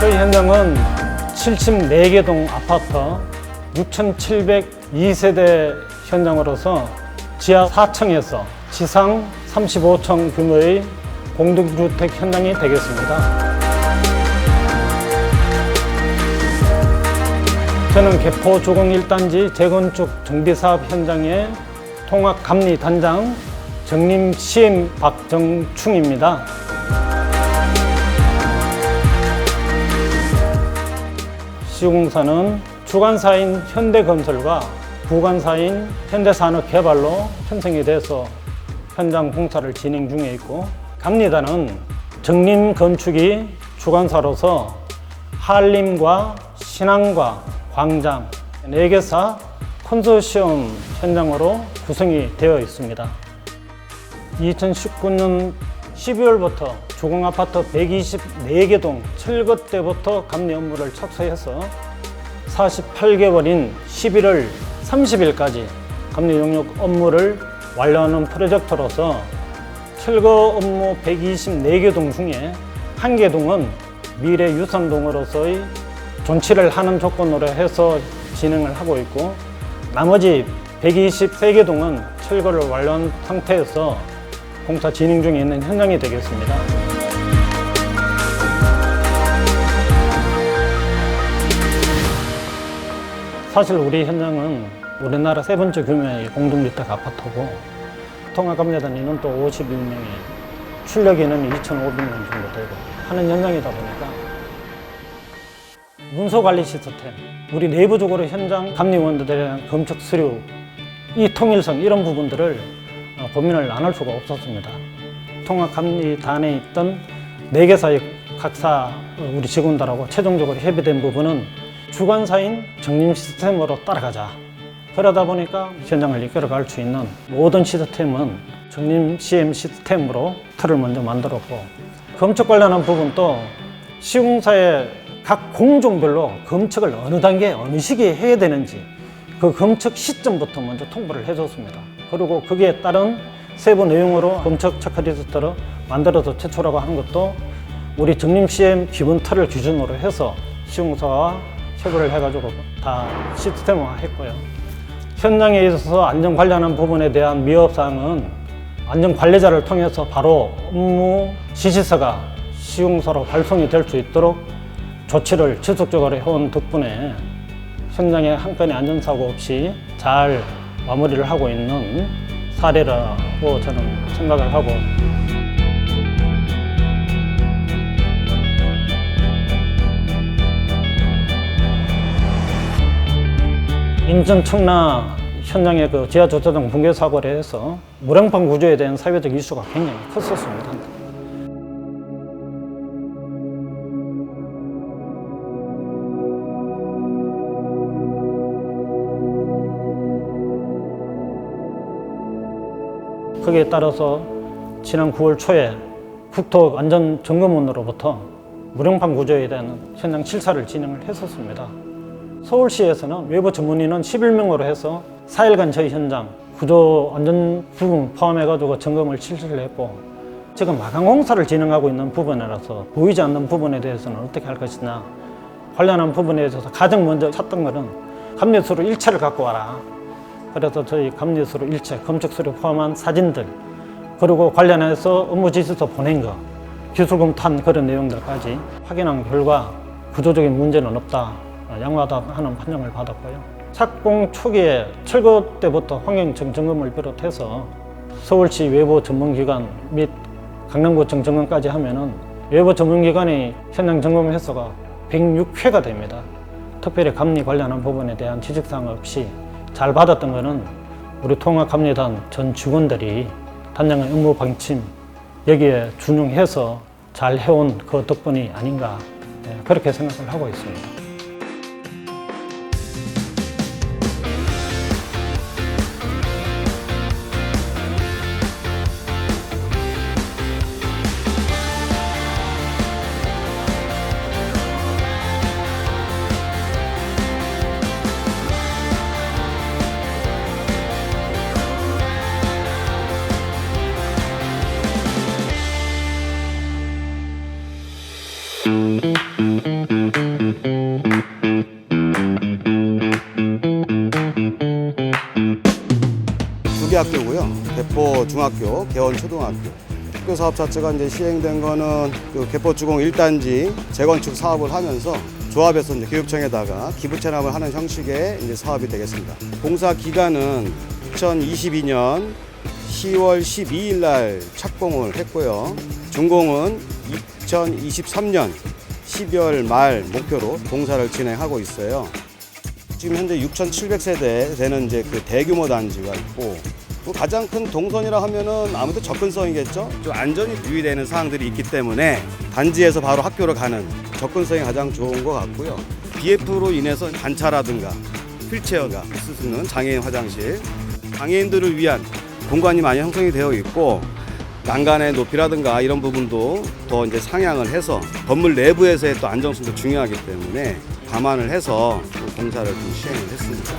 저희 현장은 7층 4개동 아파트 6,702세대 현장으로서 지하 4층에서 지상 35층 규모의 공동주택 현장이 되겠습니다. 저는 개포 조공 1단지 재건축 정비사업 현장의 통합감리단장 정림CM 박정충입니다. 시공사는 주관사인 현대건설과 부관사인 현대산업개발로 편성이 돼서 현장 공사를 진행 중에 있고, 감리단은 정림건축이 주관사로서 한림과 신항과 광장 4개사 컨소시엄 현장으로 구성이 되어 있습니다. 2019년 12월부터 조공아파트 124개 동 철거 때부터 감리 업무를 착수해서 48개월인 11월 30일까지 감리 용역 업무를 완료하는 프로젝트로서 철거 업무 124개 동 중에 1개 동은 미래유산동으로서의 존치를 하는 조건으로 해서 진행을 하고 있고, 나머지 123개 동은 철거를 완료한 상태에서 공사 진행 중에 있는 현장이 되겠습니다. 사실 우리 현장은 우리나라 3번째 규모의 공동주택 아파트고, 통합감리단 인원도 51명에 출력 인원이 2,500명 정도 되고 하는 현장이다 보니까 문서관리 시스템, 우리 내부적으로 현장 감리원들에 대한 검측 서류, 이 통일성, 이런 부분들을 고민을 안 할 수가 없었습니다. 통합감리단에 있던 4개사의 각사 우리 직원들하고 최종적으로 협의된 부분은 주관사인 정림 시스템으로 따라가자. 그러다 보니까 현장을 이끌어갈 수 있는 모든 시스템은 정림 CM 시스템으로 틀을 먼저 만들었고, 검측 관련한 부분도 시공사의 각 공종별로 검측을 어느 단계, 어느 시기에 해야 되는지 그 검측 시점부터 먼저 통보를 해줬습니다. 그리고 거기에 따른 세부 내용으로 검측 체크리스트를 만들어서 제출하고 하는 것도 우리 정림 CM 기본 틀을 기준으로 해서 시공사와 협의를 해가지고 다 시스템화 했고요. 현장에 있어서 안전 관련한 부분에 대한 미흡사항은 안전관리자를 통해서 바로 업무 지시서가 시공사로 발송이 될 수 있도록 조치를 지속적으로 해온 덕분에 현장에 한 건의 안전사고 없이 잘 마무리를 하고 있는 사례라고 저는 생각을 하고, 인천 청라 현장의 그 지하주차장 붕괴 사고를 해서 무량판 구조에 대한 사회적 이슈가 굉장히 컸었습니다. 거기에 따라서 지난 9월 초에 국토안전점검원으로부터 무량판 구조에 대한 현장 실사를 진행을 했었습니다. 서울시에서는 외부 전문인은 11명으로 해서 4일간 저희 현장 구조 안전 부분 포함해가지고 점검을 실시를 했고, 지금 마감 공사를 진행하고 있는 부분이라서 보이지 않는 부분에 대해서는 어떻게 할 것이냐, 관련한 부분에 대해서 가장 먼저 찾던 것은 감리서류 일체를 갖고 와라. 그래서 저희 감리서류 일체, 검측서류 포함한 사진들, 그리고 관련해서 업무 지시서 보낸 거, 기술검토한 그런 내용들까지 확인한 결과 구조적인 문제는 없다, 양호하다 하는 판정을 받았고요. 착공 초기에 철거 때부터 환경청 점검을 비롯해서 서울시 외부 전문기관 및 강남구청 점검까지 하면은 외부 전문기관의 현장 점검 횟수가 106회가 됩니다. 특별히 감리 관련한 부분에 대한 지적사항 없이 잘 받았던 것은 우리 통합감리단 전 직원들이 단장의 업무 방침 여기에 준용해서 잘 해온 그 덕분이 아닌가, 그렇게 생각을 하고 있습니다. 개포 중학교, 개원 초등학교. 학교 사업 자체가 이제 시행된 거는 그 개포 주공 1단지 재건축 사업을 하면서 조합에서 이제 교육청에다가 기부 체납을 하는 형식의 이제 사업이 되겠습니다. 공사 기간은 2022년 10월 12일 날 착공을 했고요. 준공은 2023년 12월 말 목표로 공사를 진행하고 있어요. 지금 현재 6,700세대 되는 이제 그 대규모 단지가 있고, 가장 큰 동선이라 하면은 아무래도 접근성이겠죠. 좀 안전이 유의되는 사항들이 있기 때문에 단지에서 바로 학교로 가는 접근성이 가장 좋은 것 같고요. BF로 인해서 단차라든가 휠체어가 쓸 수 있는 장애인 화장실, 장애인들을 위한 공간이 많이 형성이 되어 있고, 난간의 높이라든가 이런 부분도 더 이제 상향을 해서 건물 내부에서의 또 안정성도 중요하기 때문에 감안을 해서 공사를 좀 시행을 했습니다.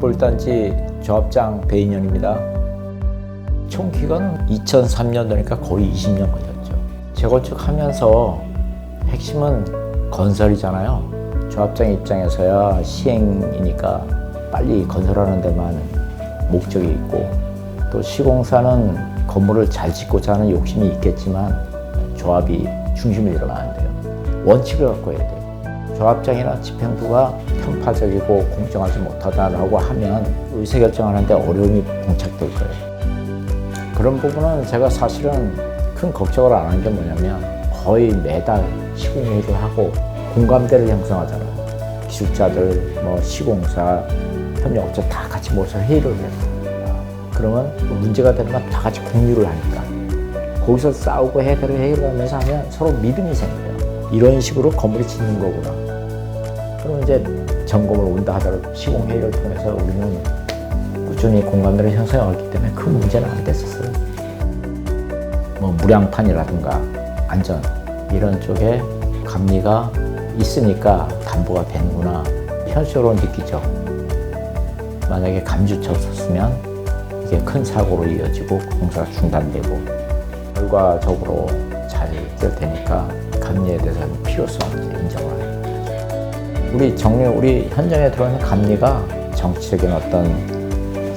개포1단지 조합장 배인현입니다. 총 기간은 2003년도니까 거의 20년 걸렸죠. 재건축하면서 핵심은 건설이잖아요. 조합장 입장에서야 시행이니까 빨리 건설하는 데만 목적이 있고, 또 시공사는 건물을 잘 짓고자 하는 욕심이 있겠지만 조합이 중심을 잃어가야 돼요. 원칙을 갖고 해야 돼요. 조합장이나 집행부가 편파적이고 공정하지 못하다라고 하면 의사결정하는데 어려움이 봉착될 거예요. 그런 부분은 제가 사실은 큰 걱정을 안 하는 게 뭐냐면, 거의 매달 시공회의를 하고 공감대를 형성하잖아요. 기술자들, 시공사, 협력업체 다 같이 모여서 회의를 해요. 그러면 문제가 되는 건 다 같이 공유를 하니까 거기서 싸우고 회의를 하면서 하면 서로 믿음이 생겨요. 이런 식으로 건물이 짓는 거구나. 그럼 이제 점검을 온다 하더라도 시공회의를 통해서 우리는 꾸준히 공감대를 형성해왔기 때문에 큰 문제는 안 됐었어요. 무량판이라든가 안전 이런 쪽에 감리가 있으니까 담보가 되는구나, 현실적으로 느끼죠. 만약에 감주처 섰으면 이게 큰 사고로 이어지고 공사가 중단되고, 결과적으로 잘 해결되니까 감리에 대해서는 필요성을 인정을 해요. 우리 현장에 들어오는 감리가 정치적인 어떤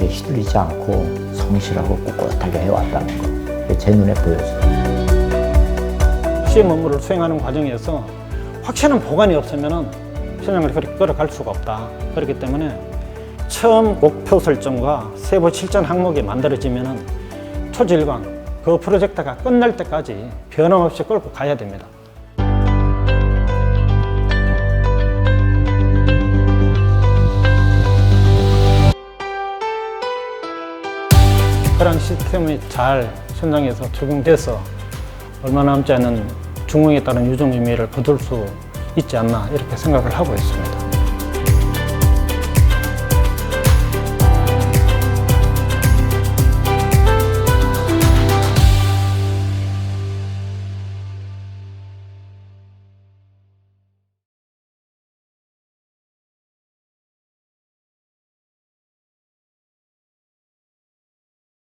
게 휘둘리지 않고 성실하고 꿋꿋하게 해왔다는 거, 그게 제 눈에 보였어요. 시험 업무를 수행하는 과정에서 확실한 보관이 없으면 현장을 그렇게 끌어갈 수가 없다. 그렇기 때문에 처음 목표 설정과 세부 실전 항목이 만들어지면 초지일관 그 프로젝트가 끝날 때까지 변함없이 끌고 가야 됩니다. 그런 시스템이 잘 현장에서 적용돼서 얼마 남지 않은 중공에 따른 유종 의미를 거둘 수 있지 않나, 이렇게 생각을 하고 있습니다.